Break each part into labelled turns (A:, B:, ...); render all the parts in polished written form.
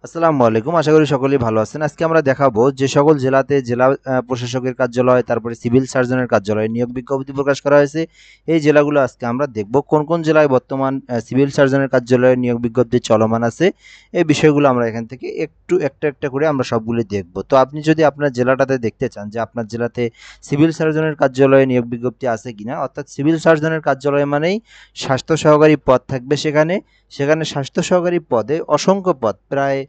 A: আসসালামু আলাইকুম। আশা করি সকলেই ভালো আছেন। আজকে আমরা দেখাবো যে সকল জেলাতে জেলা প্রশাসকের কার্যালয়, তারপরে সিভিল সার্জনের কার্যালয়ে নিয়োগ বিজ্ঞপ্তি প্রকাশ করা হয়েছে। এই জেলাগুলো আজকে আমরা দেখব। কোন, কোন জেলায় বর্তমান সিভিল সার্জনের কার্যালয়ে নিয়োগ বিজ্ঞপ্তি চলমান আছে। এই বিষয়গুলো আমরা এখান থেকে একটু একটা করে আমরা সবগুলো দেখব। তো আপনি যদি আপনার জেলাটাতে দেখতে চান যে আপনার জেলাতে সিভিল সার্জনের কার্যালয়ে নিয়োগ বিজ্ঞপ্তি আছে কিনা, অর্থাৎ সিভিল সার্জনের কার্যালয় মানেই স্বাস্থ্য সহকারী পদ থাকবে সেখানে। সেখানে স্বাস্থ্য সহকারী পদে অসংখ্য পদ, প্রায়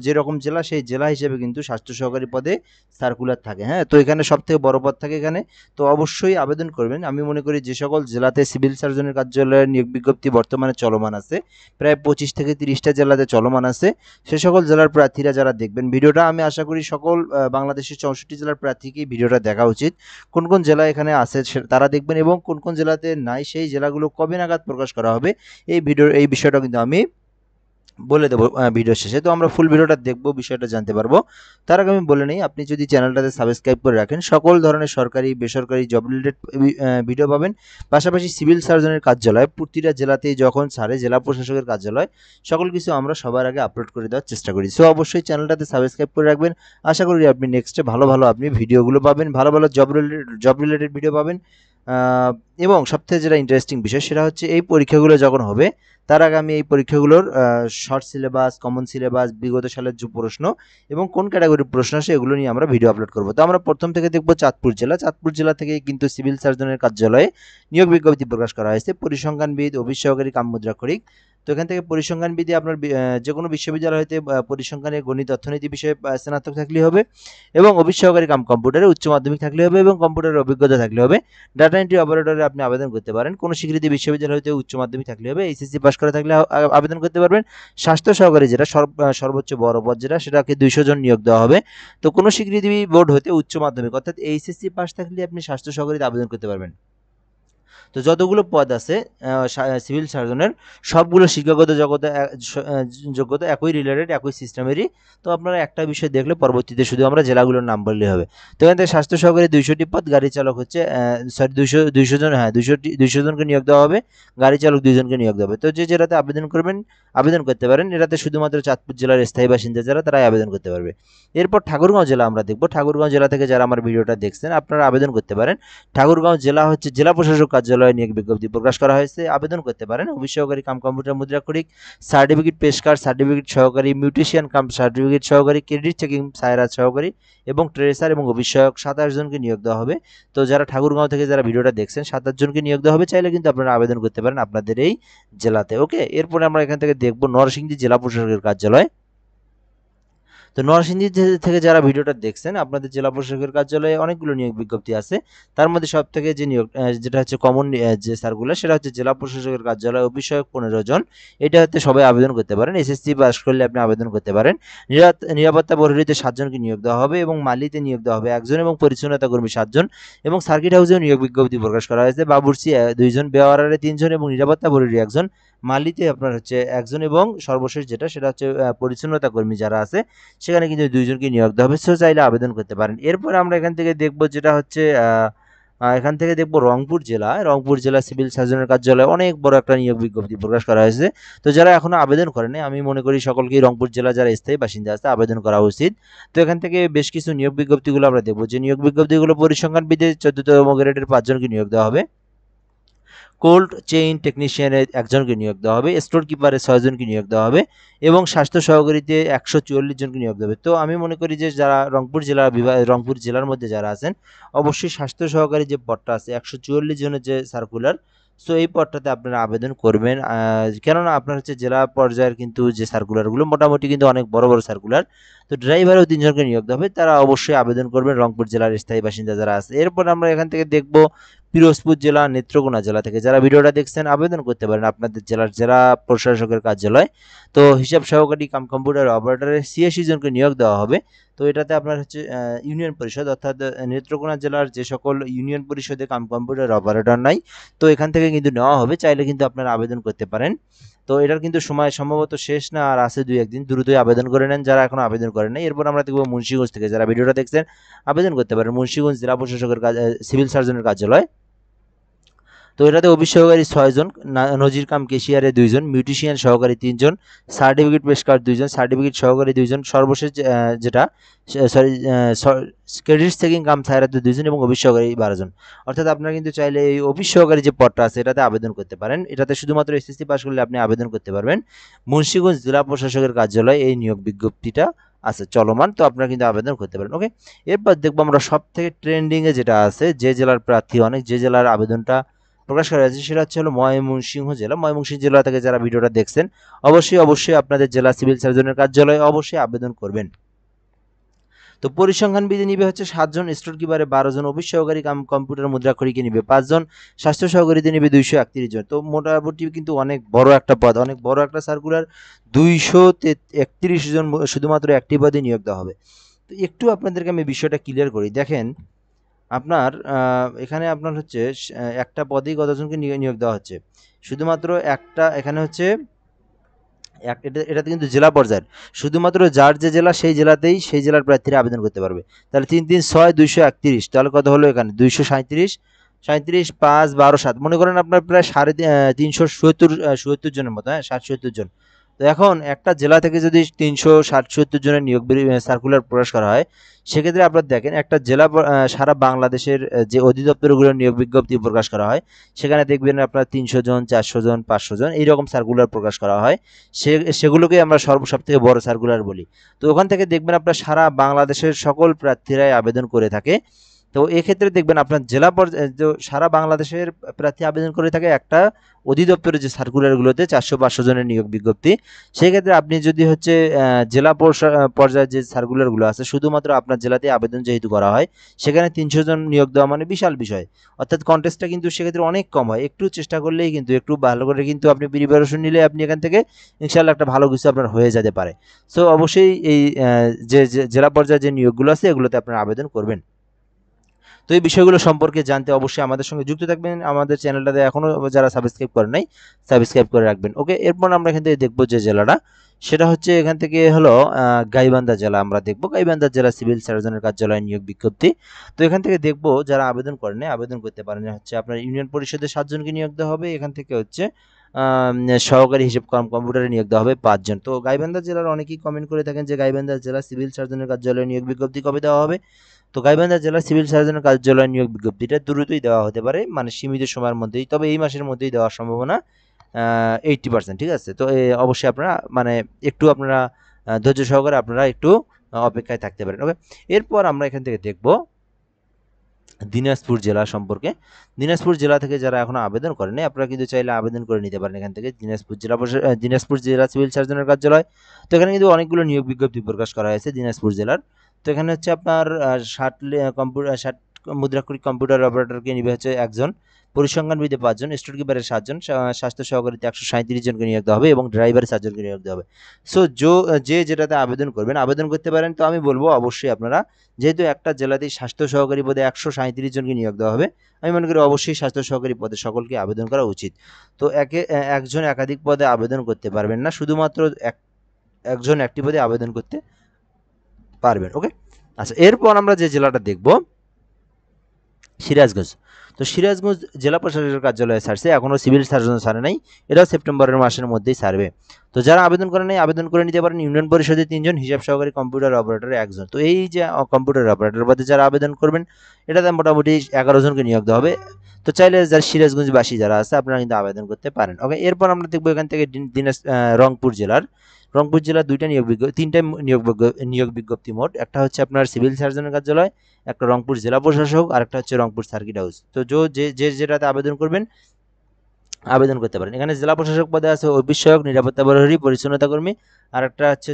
A: যেরকম জেলা সেই জেলা হিসেবে কিন্তু স্বাস্থ্য সহকারী পদে সার্কুলার থাকে। হ্যাঁ, তো এখানে সব থেকে বড় পদ থাকে এখানে। তো অবশ্যই আবেদন করবেন। আমি মনে করি যে সকল জেলাতে সিভিল সার্জনের কার্যালয়ের নিয়োগ বিজ্ঞপ্তি বর্তমানে চলমান আছে, প্রায় 25 থেকে 30টা জেলাতে চলমান আছে, সে সকল জেলার প্রার্থীরা যারা দেখবেন ভিডিওটা, আমি আশা করি সকল বাংলাদেশের 64 জেলার প্রার্থীকেই ভিডিওটা দেখা উচিত। কোন কোন জেলা এখানে আছে তারা দেখবেন, এবং কোন কোন জেলাতে নাই সেই জেলাগুলো কবে নাগাদ প্রকাশ করা হবে এই বিষয়টা কিন্তু আমি বলে দেবো ভিডিও শেষে। তো আমরা ফুল ভিডিওটা দেখবো, বিষয়টা জানতে পারবো। তার আগে আমি বলে নিই, আপনি যদি চ্যানেলটাতে সাবস্ক্রাইব করে রাখেন সকল ধরনের সরকারি বেসরকারি জব রিলেটেড ভিডিও পাবেন। পাশাপাশি সিভিল সার্জনের কার্যালয় প্রতিটা জেলাতেই যখন ছাড়ে, জেলা প্রশাসকের কার্যালয়, সকল কিছু আমরা সবার আগে আপলোড করে দেওয়ার চেষ্টা করি। সো অবশ্যই চ্যানেলটাতে সাবস্ক্রাইব করে রাখবেন। আশা করি আপনি নেক্সটে ভালো ভালো আপনি ভিডিওগুলো পাবেন, ভালো ভালো জব রিলেটেড ভিডিও পাবেন। এবং সবথেকে যেটা ইন্টারেস্টিং বিষয় সেটা হচ্ছে এই পরীক্ষাগুলো যখন হবে তার আগে আমি এই পরীক্ষাগুলোর শর্ট সিলেবাস, কমন সিলেবাস, বিগত সালের যে প্রশ্ন এবং কোন ক্যাটাগরির প্রশ্ন আসে এগুলো নিয়ে আমরা ভিডিও আপলোড করব। তো আমরা প্রথম থেকে দেখব চাঁদপুর জেলা। চাঁদপুর জেলা থেকে কিন্তু সিভিল সার্জনের কার্যালয়ে নিয়োগ বিজ্ঞপ্তি প্রকাশ করা হয়েছে। পরিসংখ্যানবিদ, অফিস সহকারী কাম মুদ্রাক্ষরিক। তো এখান থেকে পরিসংখ্যানবিদে আপনার যে কোনো বিশ্ববিদ্যালয় হতে পরিসংখ্যানে গণিত অর্থনীতি বিষয়ে স্নাতক থাকলেই হবে, এবং অফিস সহকারী কাম কম্পিউটারে উচ্চ মাধ্যমিক থাকলে হবে এবং কম্পিউটারের অভিজ্ঞতা থাকলে হবে। ডাটা এন্ট্রি অপারেটরে আপনি আবেদন করতে পারেন। কোনো স্বীকৃতি বিশ্ববিদ্যালয় হতে উচ্চ মাধ্যমিক থাকলে হবে, এইচএসসি পাস করা থাকলে আবেদন করতে পারবেন। স্বাস্থ্য সহকারী যেটা সর্বোচ্চ বড় পদ, যেটা সেটাকে 200 জন নিয়োগ দেওয়া হবে। তো কোনো স্বীকৃতি বোর্ড হতে উচ্চ মাধ্যমিক অর্থাৎ এইচএসসি পাস থাকলে আপনি স্বাস্থ্য সহকারীতে আবেদন করতে পারবেন। তো যতগুলো পদ আছে সিভিল সার্জনের, সবগুলো শিক্ষাগত যোগ্যতা একই রিলেটেড, একই সিস্টেমেরই। তো আপনারা একটা বিষয় দেখলে পরবর্তীতে শুধু আমরা জেলাগুলোর নাম বললেই হবে। তো এখান থেকে স্বাস্থ্য সহকারী 200টি পদ, গাড়ি চালক হচ্ছে 200 জন, হ্যাঁ 200 জনকে নিয়োগ দেওয়া হবে, গাড়ি চালক 2 জনকে নিয়োগ দেওয়া হবে। তো যে জেলাতে আবেদন করবেন আবেদন করতে পারেন। এটাতে শুধুমাত্র চাঁদপুর জেলার স্থায়ী বাসিন্দা যারা, তারাই আবেদন করতে পারবে। এরপর ঠাকুরগাঁও জেলা আমরা দেখব। ঠাকুরগাঁও জেলা থেকে যারা আমার ভিডিওটা দেখছেন আপনারা আবেদন করতে পারেন। ঠাকুরগাঁও জেলা হচ্ছে জেলা প্রশাসক কার্যালয়ে নিয়োগ বিজ্ঞপ্তি প্রকাশ করা হয়েছে, আবেদন করতে পারেন। অফিস সহকারী কাম কম্পিউটার মুদ্রাক্ষরিক, সার্টিফিকেট পেশকার, সার্টিফিকেট সহকারী মিউটিশিয়ান কাম সার্টিফিকেট সহকারী, ক্রেডিট চেকিং সায়রাত সহকারী এবং ট্রেসার এবং অফিস সহায়ক 27 জনকে নিয়োগ দেওয়া হবে। তো যারা ঠাকুরগাঁও থেকে যারা ভিডিওটা দেখছেন 27 জনকে নিয়োগ দেওয়া হবে। চাইলে কিন্তু আপনারা আবেদন করতে পারেন আপনাদের এই জেলাতে। ওকে, এরপরে আমরা এখান থেকে দেখব নরসিংদী জেলা প্রশাসকের কার্যালয়। তো নরসিংদী থেকে যারা ভিডিওটা দেখছেন আপনাদের জেলা প্রশাসকের কার্যালয়ে অনেকগুলো নিয়োগ বিজ্ঞপ্তি আছে। তার মধ্যে সব থেকে যে নিয়োগ যেটা হচ্ছে কমন যে সার্কুলার, সেটা হচ্ছে জেলা প্রশাসকের কার্যালয় অফিস সহায়ক 15 জন। এটা হচ্ছে সবাই আবেদন করতে পারেন, এসএসসি পাস করলে আপনি আবেদন করতে পারেন। নিরাপত্তা প্রহরীতে 7 জনকে নিয়োগ দেওয়া হবে এবং মালিতে নিয়োগ দেওয়া হবে 1 জন এবং পরিচ্ছন্নতা কর্মী 7 জন, এবং সার্কিট হাউসেও নিয়োগ বিজ্ঞপ্তি প্রকাশ করা হয়েছে। বাবুর্চি 2 জন, বেওয়ারারে 3 জন এবং নিরাপত্তা প্রহরী 1 জন, মালিতে আপনার হচ্ছে 1 জন, এবং সর্বশেষ যেটা সেটা হচ্ছে পরিচ্ছন্নতা কর্মী যারা আছে সেখানে কিন্তু 2 জনকে নিয়োগ দেওয়া হবে। সো চাইলে আবেদন করতে পারেন। এরপর আমরা এখান থেকে দেখব যেটা হচ্ছে এখান থেকে দেখব রংপুর জেলা। রংপুর জেলা সিভিল সার্জনের কার্যালয়ে অনেক বড় একটা নিয়োগ বিজ্ঞপ্তি প্রকাশ করা হয়েছে। তো যারা এখনো আবেদন করেনি, আমি মনে করি সকলকেই রংপুর জেলা যারা স্থায়ী বাসিন্দা আছে আবেদন করা উচিত। তো এখান থেকে বেশ কিছু নিয়োগ বিজ্ঞপ্তিগুলো আমরা দেখব। যে নিয়োগ বিজ্ঞপ্তিগুলো পরিসংখ্যানবিদে 14তম গ্রেডের 5 জনকে নিয়োগ দেওয়া হবে, কোল্ড চেইন টেকনিশিয়ানে 1 জনকে নিয়োগ দেওয়া হবে, স্টোর কিপারে 6 জনকে নিয়োগ দেওয়া হবে এবং স্বাস্থ্য সহকারীতে 144 জনকে নিয়োগ দেওয়া হবে। তো আমি মনে করি যে যারা রংপুর জেলার মধ্যে যারা আছেন, অবশ্যই স্বাস্থ্য সহকারী যে পদটা আছে 144 জনের যে সার্কুলার, সো এই পদটাতে আপনারা আবেদন করবেন। কেননা আপনার হচ্ছে জেলা পর্যায়ের কিন্তু যে সার্কুলারগুলো মোটামুটি কিন্তু অনেক বড় বড় সার্কুলার। তো ড্রাইভারও 3 জনকে নিয়োগ দেওয়া হবে, তারা অবশ্যই আবেদন করবেন রংপুর জেলার স্থায়ী বাসিন্দা যারা আছে। এরপর আমরা এখান থেকে দেখব পিরোজপুর জেলা, নেত্রকোনা জেলা থেকে যারা ভিডিওটা দেখছেন আবেদন করতে পারেন আপনাদের জেলার জেলা প্রশাসকের কার্যালয়। তো হিসাব সহকারী কাম কম্পিউটার অপারেটরে 86 জনকে নিয়োগ দেওয়া হবে। তো এটাতে আপনার হচ্ছে ইউনিয়ন পরিষদ, অর্থাৎ নেত্রকোনা জেলার যে সকল ইউনিয়ন পরিষদে কাম কম্পিউটার অপারেটর নাই, তো এখান থেকে কিন্তু নেওয়া হবে। চাইলে কিন্তু আপনারা আবেদন করতে পারেন। তো এটার কিন্তু সময় সম্ভবত শেষ না, আর আছে 2-1 দিন, দ্রুতই আবেদন করে নেন যারা এখনো আবেদন করেন নাই। এরপর আমরা দেখব মুন্সিগঞ্জ থেকে যারা ভিডিওটা দেখছেন আবেদন করতে পারেন। মুন্সিগঞ্জ জেলা প্রশাসকের সিভিল সার্জনের কার্যালয়। তো এটাতে অফিস সহকারী 6 জন, নজির কাম কেশিয়ারে 2 জন, মিউটিশিয়ান সহকারী 3 জন, সার্টিফিকেট পেশকার 2 জন, সার্টিফিকেট সহকারী 2 জন, সর্বশেষ যেটা সরি ক্রেডিট চেকিং কাম ছায়ারাতে 2 জন এবং অফিস সহকারী 12 জন। অর্থাৎ আপনারা কিন্তু চাইলে এই অফিস সহকারী যে পদটা আছে এটাতে আবেদন করতে পারেন। এটাতে শুধুমাত্র এসএসসি পাস করলে আপনি আবেদন করতে পারবেন। মুন্সিগঞ্জ জেলা প্রশাসকের কার্যালয়ে এই নিয়োগ বিজ্ঞপ্তিটা আছে চলমান, তো আপনারা কিন্তু আবেদন করতে পারেন। ওকে, এরপর দেখবো আমরা সব থেকে ট্রেন্ডিংয়ে যেটা আছে, যে জেলার প্রার্থী অনেক, যে জেলার আবেদনটা প্রকাশ করা হয়েছে সেটা হচ্ছে হলো ময়মনসিংহ জেলা। ময়মনসিংহ জেলা থেকে যারা ভিডিওটা দেখছেন অবশ্যই আপনাদের জেলা সিভিল সার্জনের কার্যালয়ে অবশ্যই আবেদন করবেন। তো পরিসংখ্যান বিধি নিবে হচ্ছে 7 জন, স্টোর কিপারে 12 জন, অফিস সহকারী কম্পিউটার মুদ্রাক্ষরীকে নিবে 5 জন, স্বাস্থ্য সহকারীতে নিবে 231 জন। তো মোটামুটি কিন্তু অনেক বড় একটা পদ, অনেক বড় একটা সার্কুলার। 231 জন শুধুমাত্র একটি পদে নিয়োগ দেওয়া হবে। তো একটু আপনাদেরকে আমি বিষয়টা ক্লিয়ার করি। দেখেন আপনার এখানে আপনার হচ্ছে একটা পদেই কতজনকে নিয়োগ দেওয়া হচ্ছে, শুধুমাত্র একটা। এখানে হচ্ছে এটাতে কিন্তু জেলা পর্যায়ের, শুধুমাত্র যার যে জেলা সেই জেলাতেই সেই জেলার প্রার্থীরা আবেদন করতে পারবে। তাহলে 3 3 6 231, তাহলে কত হলো এখানে 237, 37 5 12 7, মনে করেন আপনার প্রায় 377 জনের মতো, হ্যাঁ 60-70 জন। তো এখন একটা জেলা থেকে যদি 360-70 জনের নিয়োগ সার্কুলার প্রকাশ করা হয়, সেক্ষেত্রে আপনারা দেখেন একটা জেলা সারা বাংলাদেশের যে অধিদপ্তরগুলোর নিয়োগ বিজ্ঞপ্তি প্রকাশ করা হয়, সেখানে দেখবেন আপনার 300 জন, 400 জন, 500 জন এইরকম সার্কুলার প্রকাশ করা হয়। সেগুলোকে আমরা সবথেকে বড় সার্কুলার বলি। তো ওখান থেকে দেখবেন আপনার সারা বাংলাদেশের সকল প্রার্থীরাই আবেদন করে থাকে। তো এক্ষেত্রে দেখবেন আপনার জেলা পর্যায়ে সারা বাংলাদেশের প্রার্থী আবেদন করে থাকে একটা অধিদপ্তরের যে সার্কুলারগুলোতে 400-500 জনের নিয়োগ বিজ্ঞপ্তি। সেক্ষেত্রে আপনি যদি হচ্ছে জেলা পর্যায়ের যে সার্কুলারগুলো আছে শুধুমাত্র আপনার জেলাতে আবেদন যেহেতু করা হয়, সেখানে 300 জন নিয়োগ দেওয়া মানে বিশাল বিষয়। অর্থাৎ কন্টেস্টটা কিন্তু সেক্ষেত্রে অনেক কম হয়। একটু চেষ্টা করলেই কিন্তু, একটু ভালো করে কিন্তু আপনি প্রিপারেশন নিলে আপনি এখান থেকে ইনশাল্লাহ একটা ভালো কিছু আপনার হয়ে যেতে পারে। সো অবশ্যই এই যে জেলা পর্যায়ে যে নিয়োগগুলো আছে এগুলোতে আপনারা আবেদন করবেন। তো এই বিষয়গুলো সম্পর্কে জানতে অবশ্যই আমাদের সঙ্গে যুক্ত থাকবেন। আমাদের চ্যানেলটাতে এখনও যারা সাবস্ক্রাইব করেন নাই সাবস্ক্রাইব করে রাখবেন। ওকে, এরপর আমরা এখান থেকে দেখবো যে জেলাটা, সেটা হচ্ছে এখান থেকে হলো গাইবান্ধা জেলা। আমরা দেখবো গাইবান্ধা জেলা সিভিল সার্জনের কার্যালয় নিয়োগ বিজ্ঞপ্তি। তো এখান থেকে দেখবো যারা আবেদন করেন আবেদন করতে পারেন হচ্ছে আপনার ইউনিয়ন পরিষদের 7 জনকে নিয়োগ দেওয়া হবে। এখান থেকে হচ্ছে সহকারী হিসেব কম্পিউটারে নিয়োগ দেওয়া হবে 5 জন। তো গাইবান্ধা জেলার অনেকেই কমেন্ট করে থাকেন যে গাইবান্ধা জেলা সিভিল সার্জনের কার্যালয় নিয়োগ বিজ্ঞপ্তি কবে দেওয়া হবে। তো গাইবান্ধা জেলা সিভিল সার্জনের কার্যালয় নিয়োগ বিজ্ঞপ্তিটা দ্রুতই দেওয়া হতে পারে, মানে সীমিত সময়ের মধ্যেই, তবে এই মাসের মধ্যেই দেওয়ার সম্ভাবনা 80%। ঠিক আছে, তো অবশ্যই আপনারা মানে একটু আপনারা ধৈর্য সহকারে আপনারা একটু অপেক্ষায় থাকতে পারেন। ওকে, এরপর আমরা এখান থেকে দেখব দিনাজপুর জেলা সম্পর্কে। দিনাজপুর জেলা থেকে যারা এখনো আবেদন করেনি আপনারা কিন্তু চাইলে আবেদন করে নিতে পারেন এখান থেকে। দিনাজপুর জেলা সিভিল সার্জনের কার্যালয়। তো এখানে কিন্তু অনেকগুলো নিয়োগ বিজ্ঞপ্তি প্রকাশ করা হয়েছে দিনাজপুর জেলার। তো এখানে হচ্ছে আপনার 60 মুদ্রাক্ষরিক কম্পিউটার অপারেটরকে নিবে হচ্ছে 1 জন, পরিসংখ্যান বিধি 5 জন, স্টোর কিপারে 7 জন, স্বাস্থ্য সহকারীতে 137 জনকে নিয়োগ দেওয়া হবে এবং ড্রাইভারে 7 জনকে নিয়োগ দেওয়া হবে। সো যে যেটাতে আবেদন করবেন আবেদন করতে পারেন। তো আমি বলবো অবশ্যই আপনারা, যেহেতু একটা জেলাতেই স্বাস্থ্য সহকারী পদে 137 জনকে নিয়োগ দেওয়া হবে, আমি মনে করি অবশ্যই স্বাস্থ্য সহকারী পদে সকলকে আবেদন করা উচিত। তো একজন একাধিক পদে আবেদন করতে পারবেন না, শুধুমাত্র একজন একটি পদে আবেদন করতে পারবেন। ওকে, আচ্ছা, এরপর আমরা যে জেলাটা দেখব সিরাজগঞ্জ। তো সিরাজগঞ্জ জেলা প্রশাসকের কার্যালয়ে ছাড়ছে, এখনও সিভিল সার্জন ছাড়ে নাই, এটাও সেপ্টেম্বরের মাসের মধ্যেই ছাড়বে। তো যারা আবেদন করে নাই আবেদন করে নিতে পারেন। ইউনিয়ন পরিষদে 3 জন, হিসাব সহকারী কম্পিউটার অপারেটরে 1 জন। তো এই যে কম্পিউটার অপারেটর পদে যারা আবেদন করবেন এটাতে মোটামুটি 11 জনকে নিয়োগ দেওয়া হবে। তো চাইলে যারা সিরাজগঞ্জবাসী যারা আছে আপনারা কিন্তু আবেদন করতে পারেন। ওকে, এরপর আমরা দেখবো এখান থেকে রংপুর জেলার 2টা তিনটা নিয়োগ বিজ্ঞপ্তি মোট। একটা হচ্ছে আপনার সিভিল সার্জনের কার্যালয়, একটা রংপুর জেলা প্রশাসক, আর একটা হচ্ছে রংপুর সার্কিট হাউস। তো যেটাতে আবেদন করবেন আবেদন করতে পারেন। এখানে জেলা প্রশাসক পদে আছে অফিস সহায়ক, নিরাপত্তা প্রহরী, পরিচ্ছন্নতা কর্মী, আর একটা হচ্ছে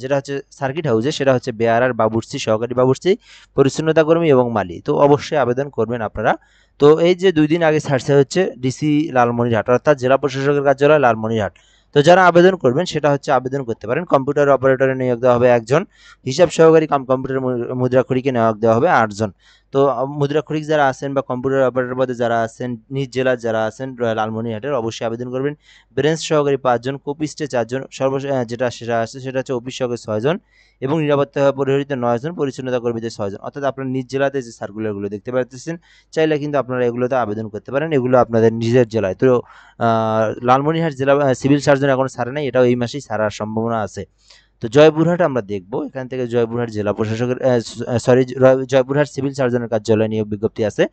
A: যেটা হচ্ছে সার্কিট হাউসে সেটা হচ্ছে বেয়ারার, বাবুর্চি, সহকারী বাবুর্চি, পরিচ্ছন্নতা কর্মী এবং মালি। তো অবশ্যই আবেদন করবেন আপনারা। তো এই যে 2 দিন আগে ছাড়ছে হচ্ছে ডিসি লালমনিরহাট, অর্থাৎ জেলা প্রশাসকের কার্যালয় লালমনিরহাট। তো যারা আবেদন করবেন সেটা হচ্ছে আবেদন করতে পারেন। কম্পিউটার অপারেটরে নিয়োগ দেওয়া হবে 1 জন, হিসাব সহকারী কম্পিউটার মুদ্রাক্ষরীকে নিয়োগ দেওয়া হবে 8 জন। তো মুদ্রাক্ষরিক যারা আছেন বা কম্পিউটার অপারেটর পদে যারা আছেন, নিজ জেলার যারা আছেন লালমনিরহাটের, অবশ্যই আবেদন করবেন। ব্রেঞ্চ সহকারী 5 জন, কপিস্টে 4 জন, যেটা সেটা আছে সেটা হচ্ছে অফিস সহকারী 6 জন এবং নিরাপত্তা পরিহরিত 9 জন, পরিচ্ছন্নতা কর্মীদের 6 জন। অর্থাৎ আপনার নিজ জেলাতে যে সার্কুলারগুলো দেখতে পাচ্ছেন, চাইলে কিন্তু আপনারা এগুলোতে আবেদন করতে পারেন। এগুলো আপনাদের নিজের জেলায়। তো লালমনিরহাট জেলা সিভিল সার্জন এখনো ছাড়ে নাই, এটাও এই মাসেই ছাড়ার সম্ভাবনা আছে। তো জয়পুরহাট আমরা দেখব, এখান থেকে জয়পুরহাট জেলা প্রশাসকের জয়পুরহাট সিভিল সার্জনের কার্যালয় নিয়োগ বিজ্ঞপ্তি আছে।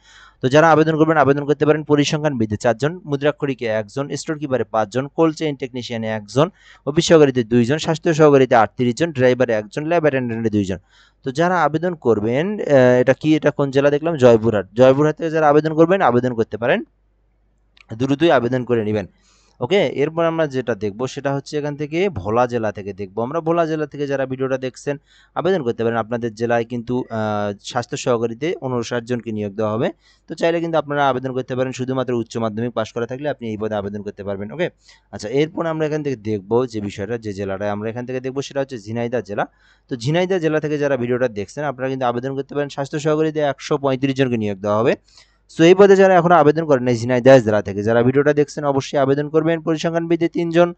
A: তো যারা আবেদন করবেন আবেদন করতে পারেন। পরিসংখ্যানবিদে 4 জন, মুদ্রাক্ষরিকে 1 জন, স্টোর কিপারে 5 জন, কোল্ড চেইন টেকনিশিয়ানে 1 জন, অফিস সহকারীতে 2 জন, স্বাস্থ্য সহকারীতে 38 জন, ড্রাইভারে 1 জন, ল্যাব অ্যাটেন্ডেন্টে 2 জন। তো যারা আবেদন করবেন, এটা কোন জেলা দেখলাম? জয়পুরহাট থেকে যারা আবেদন করবেন আবেদন করতে পারেন, দ্রুতই আবেদন করে নেবেন। ওকে, এরপর আমরা যেটা দেখব সেটা হচ্ছে এখান থেকে ভোলা জেলা থেকে দেখব আমরা। ভোলা জেলা থেকে যারা ভিডিওটা দেখছেন আবেদন করতে পারেন। আপনাদের জেলায় কিন্তু স্বাস্থ্য সহকারীতে 59 জনকে নিয়োগ দেওয়া হবে। তো চাইলে কিন্তু আপনারা আবেদন করতে পারেন, শুধুমাত্র উচ্চ মাধ্যমিক পাশ করা থাকলে আপনি এই পদে আবেদন করতে পারবেন। ওকে, আচ্ছা, এরপর আমরা এখান থেকে দেখব যে বিষয়টা, যে জেলাটা আমরা এখান থেকে দেখব সেটা হচ্ছে ঝিনাইদহ জেলা। তো ঝিনাইদহ জেলা থেকে যারা ভিডিওটা দেখছেন আপনারা কিন্তু আবেদন করতে পারেন। স্বাস্থ্য সহকারীতে 135 জনকে নিয়োগ দেওয়া হবে। সো এই পদে যারা এখনো আবেদন করেন নাই ঝিনাইদহ জেলা থেকে যারা ভিডিওটা দেখছেন অবশ্যই আবেদন করবেন। পরিসংখ্যানবিদে 3 জন,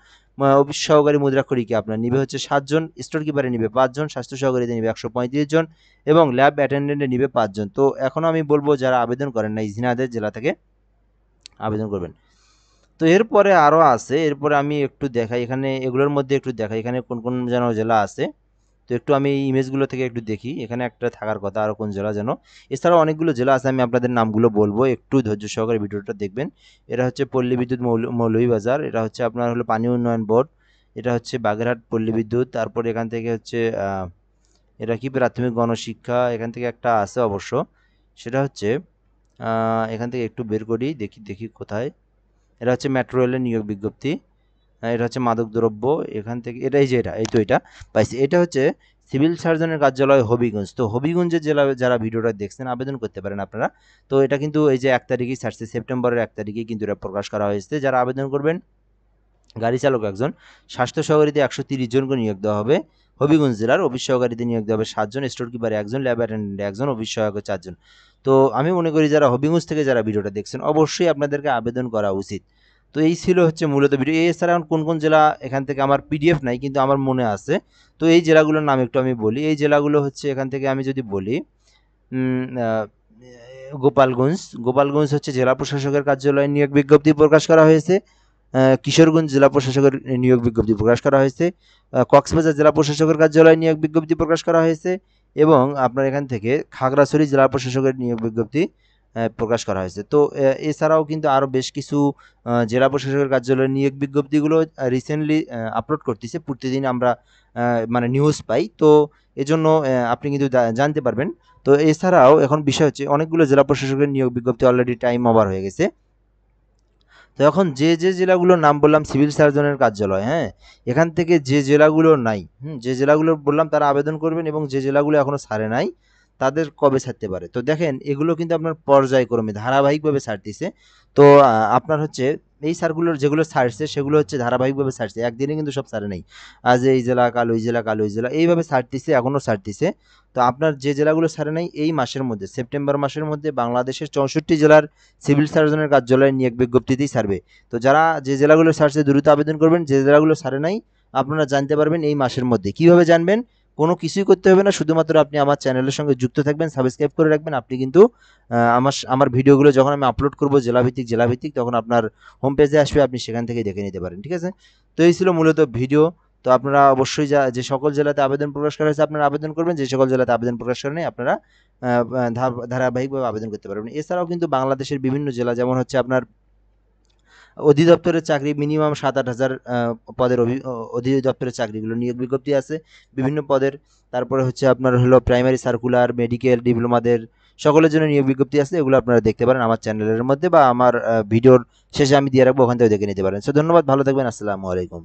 A: অফিস সহকারী মুদ্রাক্ষরিকে আপনার নিবে হচ্ছে 7 জন, স্টোর কিপারে নিবে 5 জন, স্বাস্থ্য সহকারীতে নিবে 135 জন এবং ল্যাব অ্যাটেন্ডেন্টে নিবে 5 জন। তো এখনো আমি বলবো যারা আবেদন করেন নাই ঝিনাইদহ জেলা থেকে আবেদন করবেন। তো এরপরে আরও আছে, এরপরে আমি একটু দেখাই, এখানে এগুলোর মধ্যে একটু দেখাই এখানে কোন কোন যেন জেলা আছে। তো একটু আমি ইমেজগুলো থেকে একটু দেখি, এখানে একটা থাকার কথা আরও কোন জেলা যেন। এছাড়াও অনেকগুলো জেলা আছে, আমি আপনাদের নামগুলো বলবো, একটু ধৈর্য সহকারে ভিডিওটা দেখবেন। এটা হচ্ছে পল্লী বিদ্যুৎ মৌলভীবাজার, এটা হচ্ছে আপনার হলো পানি উন্নয়ন বোর্ড, এটা হচ্ছে বাগেরহাট পল্লী বিদ্যুৎ, তারপর এখান থেকে হচ্ছে এটা কি প্রাথমিক গণশিক্ষা, এখান থেকে একটা আছে অবশ্য, সেটা হচ্ছে এখান থেকে একটু বের করি, দেখি দেখি কোথায়। এটা হচ্ছে মেট্রো রেলের নিয়োগ বিজ্ঞপ্তি। এটা হচ্ছে মাদকদ্রব্য, এখান থেকে এটাই যে এই তো এটা পাইছি। এটা হচ্ছে সিভিল সার্জনের কার্যালয় হবিগঞ্জ। তো হবিগঞ্জের জেলা যারা ভিডিওটা দেখছেন আবেদন করতে পারেন আপনারা। তো এটা কিন্তু এই যে 1 তারিখেই ছাড়ছে, সেপ্টেম্বরের 1 তারিখেই কিন্তু এটা প্রকাশ করা হয়েছে। যারা আবেদন করবেন, গাড়ি চালক 1 জন, স্বাস্থ্য সহকারীতে 130 জনকে নিয়োগ দেওয়া হবে। হবিগঞ্জ জেলার অফিস সহকারীতে নিয়োগ দেওয়া হবে 7 জন, স্টোর কিপারে 1 জন, ল্যাব অ্যাটেন্ডেন্ট 1 জন, অফিস সহায়ক 4 জন। তো আমি মনে করি যারা হবিগঞ্জ থেকে যারা ভিডিওটা দেখছেন অবশ্যই আপনাদেরকে আবেদন করা উচিত। তো এই ছিল হচ্ছে মূলত ভিডিও। এছাড়া কোন কোন জেলা এখান থেকে আমার পিডিএফ নাই, কিন্তু আমার মনে আছে। তো এই জেলাগুলোর নাম একটু আমি বলি। এই জেলাগুলো হচ্ছে এখান থেকে আমি যদি বলি, গোপালগঞ্জ হচ্ছে জেলা প্রশাসকের কার্যালয়ে নিয়োগ বিজ্ঞপ্তি প্রকাশ করা হয়েছে। কিশোরগঞ্জ জেলা প্রশাসকের নিয়োগ বিজ্ঞপ্তি প্রকাশ করা হয়েছে। কক্সবাজার জেলা প্রশাসকের কার্যালয়ে নিয়োগ বিজ্ঞপ্তি প্রকাশ করা হয়েছে এবং আপনার এখান থেকে খাগড়াছড়ি জেলা প্রশাসকের নিয়োগ বিজ্ঞপ্তি প্রকাশ করা হয়েছে। তো এছাড়াও কিন্তু আরও বেশ কিছু জেলা প্রশাসকের কার্যালয়ের নিয়োগ বিজ্ঞপ্তিগুলো রিসেন্টলি আপলোড করতেছে, প্রতিদিন আমরা মানে নিউজ পাই। তো এজন্য আপনি কিন্তু জানতে পারবেন। তো এছাড়াও এখন বিষয় হচ্ছে অনেকগুলো জেলা প্রশাসকের নিয়োগ বিজ্ঞপ্তি অলরেডি টাইম ওভার হয়ে গেছে। তো এখন যে জেলাগুলোর নাম বললাম সিভিল সার্জনের কার্যালয়, হ্যাঁ, এখান থেকে যে জেলাগুলো নাই, যে জেলাগুলো বললাম তারা আবেদন করবেন এবং যে জেলাগুলো এখনও ছাড়ে নাই তাদের কবে ছাড়তে পারে। তো দেখেন এগুলো কিন্তু আপনার পর্যায়ক্রমে ধারাবাহিকভাবে ছাড়তেছে। তো আপনার হচ্ছে এই সারগুলোর যেগুলো ছাড়ছে সেগুলো হচ্ছে ধারাবাহিকভাবে ছাড়ছে, একদিনে কিন্তু সব ছাড়ে নাই। আজ এই জেলা, কাল ওই জেলা, কাল ওই জেলা, এইভাবে ছাড়তেছে, এখনও ছাড়তেছে। তো আপনার যে জেলাগুলো ছাড়ে নাই এই মাসের মধ্যে, সেপ্টেম্বর মাসের মধ্যে বাংলাদেশের 64 জেলার সিভিল সার্জনের কার্যালয়ে নিয়োগ বিজ্ঞপ্তিতেই ছাড়বে। তো যারা যে জেলাগুলো ছাড়ছে দ্রুত আবেদন করবেন, যে জেলাগুলো ছাড়ে নাই আপনারা জানতে পারবেন এই মাসের মধ্যে। কিভাবে জানবেন? কোনো কিছুই করতে হবে না, শুধুমাত্র আপনি আমার চ্যানেলের সঙ্গে যুক্ত থাকবেন, সাবস্ক্রাইব করে রাখবেন। আপনি কিন্তু আমার ভিডিওগুলো যখন আমি আপলোড করবো জেলাভিত্তিক তখন আপনার হোম পেজে আসবে, আপনি সেখান থেকে দেখে নিতে পারেন। ঠিক আছে, তো এই ছিল মূলত ভিডিও। তো আপনারা অবশ্যই যে সকল জেলাতে আবেদন প্রকাশ করা হয়েছে আপনারা আবেদন করবেন, যে সকল জেলাতে আবেদন প্রকাশ করেন আপনারা ধারাবাহিকভাবে আবেদন করতে পারবেন। এছাড়াও কিন্তু বাংলাদেশের বিভিন্ন জেলা, যেমন হচ্ছে আপনার অধিদপ্তরের চাকরি মিনিমাম 7-8 হাজার পদের অধিদপ্তরের চাকরিগুলো নিয়োগ বিজ্ঞপ্তি আছে বিভিন্ন পদের। তারপরে হচ্ছে আপনার হলো প্রাইমারি সার্কুলার, মেডিকেল, ডিপ্লোমাদের সকলের জন্য নিয়োগ বিজ্ঞপ্তি আছে। এগুলো আপনারা দেখতে পারেন আমার চ্যানেলের মধ্যে বা আমার ভিডিওর শেষে আমি দিয়ে রাখবো, ওখান থেকে দেখে নিতে পারেন। সো ধন্যবাদ, ভালো থাকবেন, আসসালামু আলাইকুম।